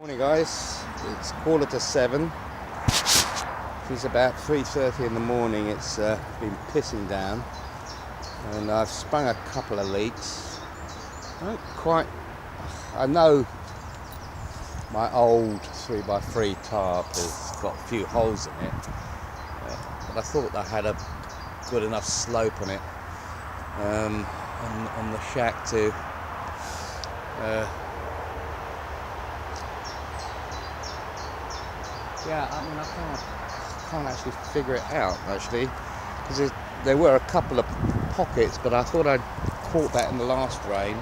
Morning guys, it's 7:15. It's about 3:30 in the morning. It's been pissing down and I've sprung a couple of leaks. I know my old 3x3 tarp has got a few holes in it, but I thought I had a good enough slope on it on the shack to I can't actually figure it out actually, because there were a couple of pockets, but I thought I'd caught that in the last rain.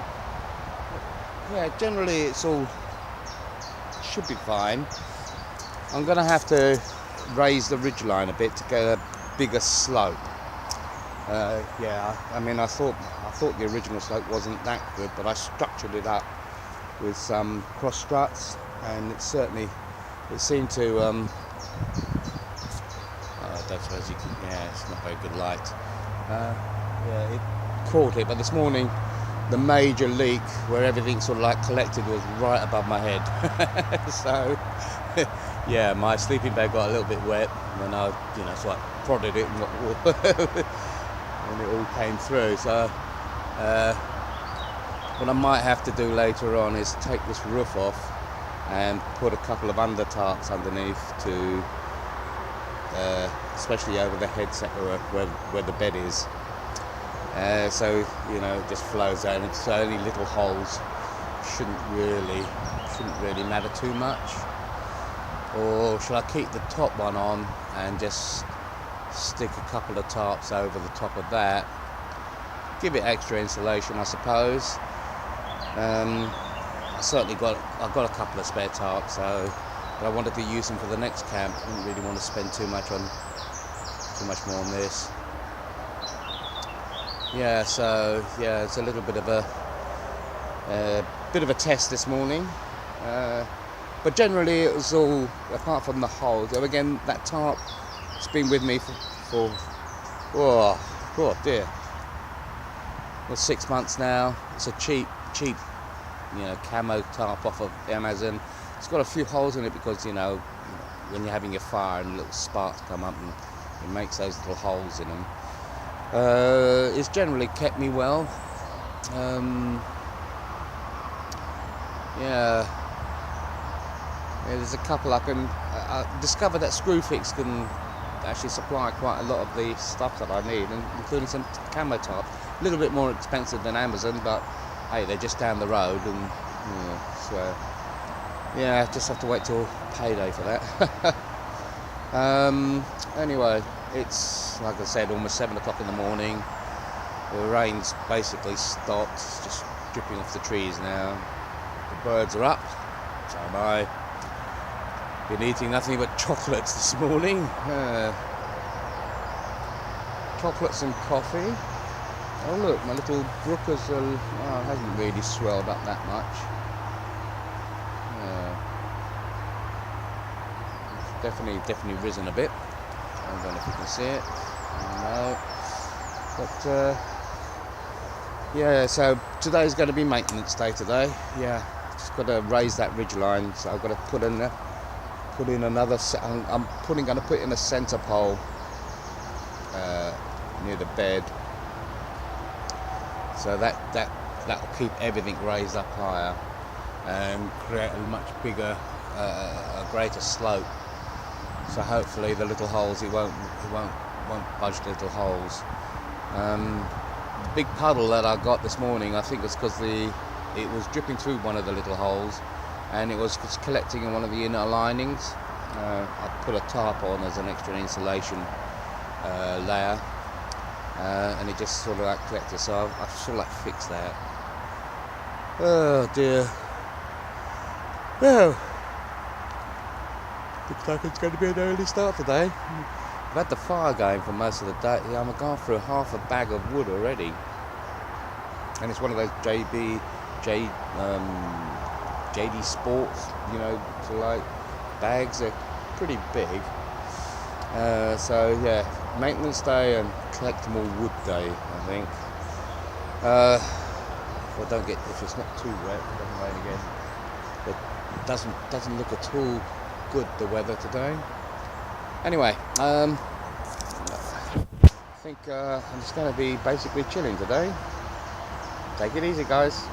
Yeah, generally it's all should be fine. I'm gonna have to raise the ridgeline a bit to get a bigger slope. I thought the original slope wasn't that good, but I structured it up with some cross struts, and it seemed to I don't suppose you can, it's not very good light. It caught it, but this morning the major leak where everything sort of like collected was right above my head. So yeah, my sleeping bag got a little bit wet when I so I prodded it and and it all came through. So what I might have to do later on is take this roof off and put a couple of under tarps underneath to especially over the headset where the bed is, so it just flows out. It's only little holes, shouldn't really matter too much. Or shall I keep the top one on and just stick a couple of tarps over the top of that, give it extra insulation, I suppose. I've got a couple of spare tarps, but I wanted to use them for the next camp. I didn't really want to spend too much more on this. Yeah, so yeah, it's a little bit of a test this morning, but generally it was all, apart from the holes. Again, that tarp has been with me for 6 months now. It's a cheap camo tarp off of Amazon. It's got a few holes in it because when you're having your fire and little sparks come up, and it makes those little holes in them. It's generally kept me well. There's a couple I discovered that Screwfix can actually supply quite a lot of the stuff that I need, including some camo tarp. A little bit more expensive than Amazon, but hey, they're just down the road, and just have to wait till payday for that. Anyway, it's like I said, almost 7 o'clock in the morning. The rain's basically stopped. It's just dripping off the trees now. The birds are up. So am I. Been eating nothing but chocolates this morning. Chocolates and coffee. Oh look, my little brook hasn't really swelled up that much. It's definitely risen a bit. I don't know if you can see it. No. But so today's going to be maintenance day today. Yeah, just got to raise that ridge line. So I've got to put in another. I'm going to put in a centre pole near the bed. So that'll keep everything raised up higher and create a much bigger, a greater slope. So hopefully the little holes, it won't budge the little holes. The big puddle that I got this morning, I think it's because it was dripping through one of the little holes, and it was collecting in one of the inner linings. I put a tarp on as an extra insulation layer. And it just sort of like collected, so I've sort of like fixed that. Oh dear. Well, looks like it's going to be an early start today. I've had the fire going for most of the day. Yeah, I'm going through half a bag of wood already, and it's one of those JD Sports, so like bags. They're pretty big. So yeah, maintenance day and collect more wood day, I think. If it's not too wet, it doesn't rain again. But doesn't look at all good, the weather today. Anyway, I think I'm just going to be basically chilling today. Take it easy, guys.